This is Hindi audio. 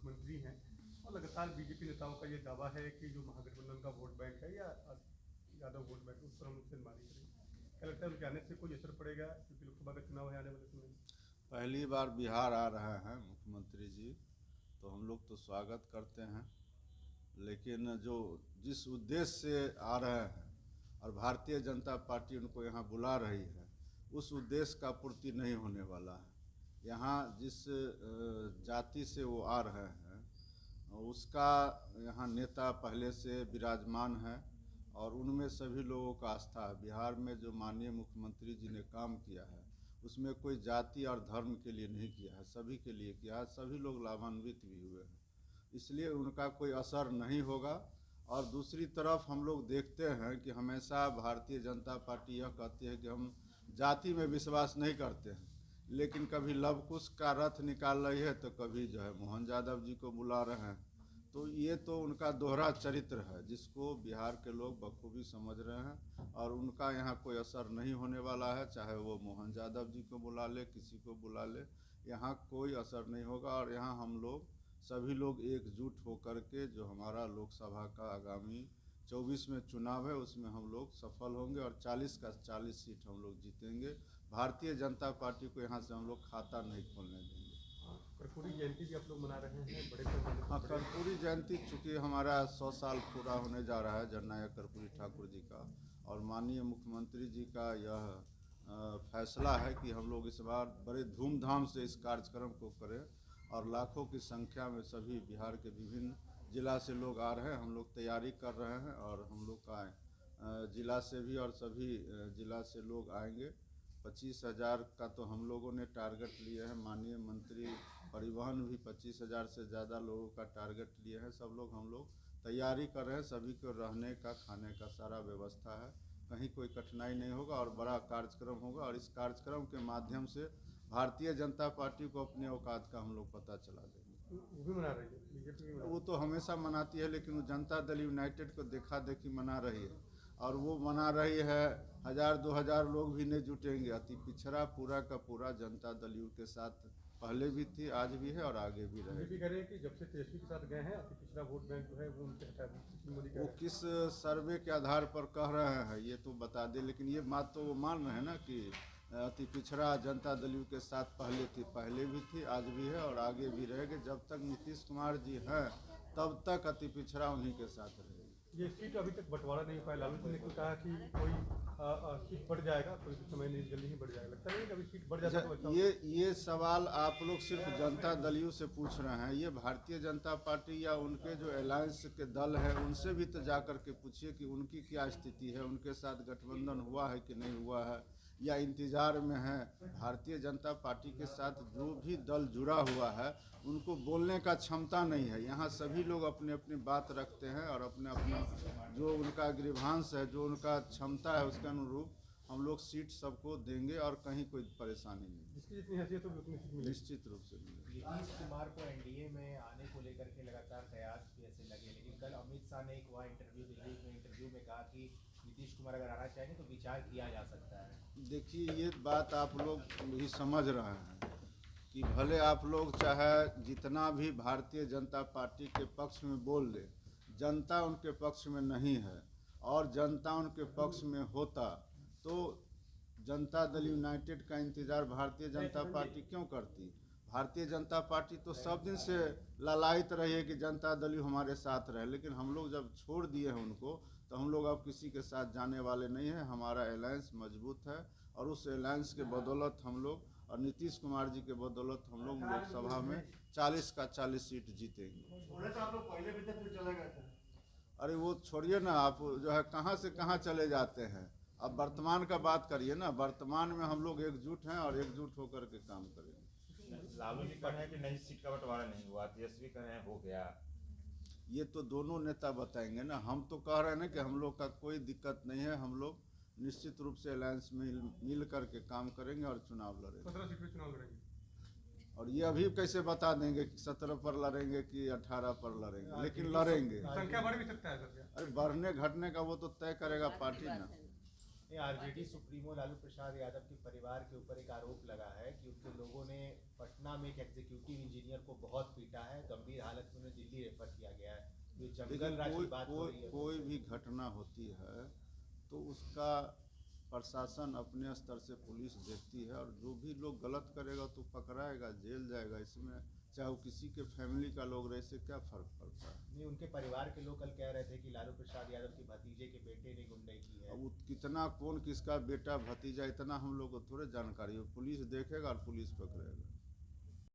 मुख्यमंत्री हैं और लगातार बीजेपी नेताओं का ये दावा है कि जो महागठबंधन का वोट बैंक है या यादव वोट बैंक उस पर हम सिलमारी करेंगे। क्या लगता है उनके आने से कोई असर पड़ेगा, क्योंकि लोकसभा का चुनाव है आने वाले समय में? पहली बार बिहार आ रहे हैं मुख्यमंत्री जी, तो हम लोग तो स्वागत करते हैं, लेकिन जो जिस उद्देश्य से आ रहे हैं और भारतीय जनता पार्टी उनको यहाँ बुला रही है, उस उद्देश्य का पूर्ति नहीं होने वाला है। यहाँ जिस जाति से वो आ रहे हैं उसका यहाँ नेता पहले से विराजमान है और उनमें सभी लोगों का आस्था है। बिहार में जो माननीय मुख्यमंत्री जी ने काम किया है उसमें कोई जाति और धर्म के लिए नहीं किया है, सभी के लिए किया है, सभी लोग लाभान्वित भी हुए हैं, इसलिए उनका कोई असर नहीं होगा। और दूसरी तरफ हम लोग देखते हैं कि हमेशा भारतीय जनता पार्टी यह कहती है कि हम जाति में विश्वास नहीं करते हैं, लेकिन कभी लव कुश का रथ निकाल रही है तो कभी जो है मोहन यादव जी को बुला रहे हैं। तो ये तो उनका दोहरा चरित्र है जिसको बिहार के लोग बखूबी समझ रहे हैं और उनका यहाँ कोई असर नहीं होने वाला है। चाहे वो मोहन यादव जी को बुला ले, किसी को बुला ले, यहाँ कोई असर नहीं होगा। और यहाँ हम लोग सभी लोग एकजुट होकर के जो हमारा लोकसभा का आगामी 24 में चुनाव है उसमें हम लोग सफल होंगे और 40 का 40 सीट हम लोग जीतेंगे। भारतीय जनता पार्टी को यहाँ से हम लोग खाता नहीं खोलने देंगे। कर्पूरी जयंती भी आप लोग मना रहे हैं बड़े पैमाने हाँ, पर? कर्पूरी जयंती चूँकि हमारा 100 साल पूरा होने जा रहा है जननायक कर्पूरी ठाकुर जी का, और माननीय मुख्यमंत्री जी का यह फैसला है कि हम लोग इस बार बड़े धूमधाम से इस कार्यक्रम को करें और लाखों की संख्या में सभी बिहार के विभिन्न जिला से लोग आ रहे हैं। हम लोग तैयारी कर रहे हैं और हम लोग का जिला से भी और सभी जिला से लोग आएंगे। 25,000 का तो हम लोगों ने टारगेट लिए हैं, माननीय मंत्री परिवहन भी 25,000 से ज़्यादा लोगों का टारगेट लिए हैं। सब लोग हम लोग तैयारी कर रहे हैं, सभी को रहने का खाने का सारा व्यवस्था है, कहीं कोई कठिनाई नहीं होगा और बड़ा कार्यक्रम होगा। और इस कार्यक्रम के माध्यम से भारतीय जनता पार्टी को अपने औकात का हम लोग पता चला देंगे। वो भी मना रही है बीजेपी भी वो तो हमेशा मनाती है, लेकिन वो जनता दल यूनाइटेड को देखा देखी मना रही है और वो मना रही है। 1,000-2,000 लोग भी नहीं जुटेंगे। अति पिछड़ा पूरा का पूरा जनता दल यू के साथ पहले भी थी, आज भी है और आगे भी रहेगी। बीजेपी कह रहे हैं कि जब से तेजस्वी के साथ गए हैं अति पिछड़ा वोट बैंक जो है वो उनसे हटा दी मोदी वो किस सर्वे के आधार पर कह रहे हैं ये तो बता दें, लेकिन ये बात तो वो मान रहे हैं ना कि अति पिछड़ा जनता दल यू के साथ पहले थी, पहले भी थी, आज भी है और आगे भी रहेगी। जब तक नीतीश कुमार जी हैं तब तक अति पिछड़ा उन्हीं के साथ रहेगी। ये सीट अभी तक बंटवारा नहीं पाया। लालू जी ने कहा कि कोई सीट बढ़ जाएगा, कोई समय नहीं, जल्दी ही बढ़ जाएगा। लगता नहीं कि अभी सीट बढ़ जाता तो अच्छा होता। ये सवाल आप लोग सिर्फ जनता दल यू से पूछ रहे हैं, ये भारतीय जनता पार्टी या उनके जो अलायंस के दल है उनसे भी तो जा कर के पूछिए कि उनकी क्या स्थिति है, उनके साथ गठबंधन हुआ है कि नहीं हुआ है या इंतजार में है। भारतीय जनता पार्टी के साथ जो भी दल जुड़ा हुआ है उनको बोलने का क्षमता नहीं है। यहाँ सभी लोग अपने अपनी बात रखते हैं और अपने अपना जो उनका ग्रीवांश है, जो उनका क्षमता है उसके अनुरूप हम लोग सीट सबको देंगे और कहीं कोई परेशानी नहीं। जिसकी जितनी हैसियत होगी उतनी सीट मिलेगी। निश्चित रूप से मिलेगी। नीतीश कुमार को एनडीए में आने को लेकर के लगातार कयास भी ऐसे लगे, लेकिन कल अमित शाह ने एक वहाँ इंटरव्यू में कहा कि नीतीश कुमार अगर आना चाहेंगे तो विचार किया जा सकता है। देखिए, ये बात आप लोग भी समझ रहे हैं कि भले आप लोग चाहे जितना भी भारतीय जनता पार्टी के पक्ष में बोल ले, जनता उनके पक्ष में नहीं है। और जनता उनके पक्ष में होता तो जनता दल यूनाइटेड का इंतज़ार भारतीय जनता पार्टी क्यों करती। भारतीय जनता पार्टी तो सब दिन से ललायित रही है कि जनता दल यू हमारे साथ रहे, लेकिन हम लोग जब छोड़ दिए हैं उनको तो हम लोग अब किसी के साथ जाने वाले नहीं हैं। हमारा अलायंस मजबूत है और उस अलायंस के बदौलत हम लोग और नीतीश कुमार जी के बदौलत हम लोग लोकसभा में 40 का 40 सीट जीतेंगे। अरे वो छोड़िए ना, आप जो है कहाँ से कहाँ चले जाते हैं। अब वर्तमान का बात करिए ना, वर्तमान में हम लोग एकजुट हैं और एकजुट होकर के काम करेंगे। लालू जी कह रहे हैं कि नहीं, सीट का बंटवारा नहीं हुआ, तेजस्वी कह रहे हैं हो गया। ये तो दोनों नेता बताएंगे ना, हम तो कह रहे हैं ना कि हम लोग का कोई दिक्कत नहीं है। हम लोग निश्चित रूप से अलायंस में मिल करके काम करेंगे और चुनाव लड़ेंगे। 17 सीट पे चुनाव लड़ेंगे। और ये अभी कैसे बता देंगे कि 17 पर लड़ेंगे कि 18 पर लड़ेंगे, लेकिन लड़ेंगे। संख्या बढ़ भी सकता है सर। अरे बढ़ने घटने का वो तो तय करेगा पार्टी ना। ये आरजेडी सुप्रीमो लालू प्रसाद यादव के परिवार के ऊपर एक आरोप लगा है कि उनके लोगों ने पटना में एक एग्जीक्यूटिव इंजीनियर को बहुत पीटा है, गंभीर हालत में उन्हें दिल्ली रेफर किया गया है। ये जंगल लेकिन राज की कोई बात हो कोई रही है। कोई भी घटना होती है तो उसका प्रशासन अपने स्तर से पुलिस देखती है, और जो भी लोग गलत करेगा तो पकड़ाएगा, जेल जाएगा। इसमें चाहे वो किसी के फैमिली का लोग रहे, इससे क्या फ़र्क पड़ता है। नहीं, उनके परिवार के लोग कल कह रहे थे कि लालू प्रसाद यादव के भतीजे के बेटे ने गुंडे की है। अब वो कितना कौन किसका बेटा भतीजा इतना हम लोग को थोड़े जानकारी है। पुलिस देखेगा और पुलिस पकड़ेगा।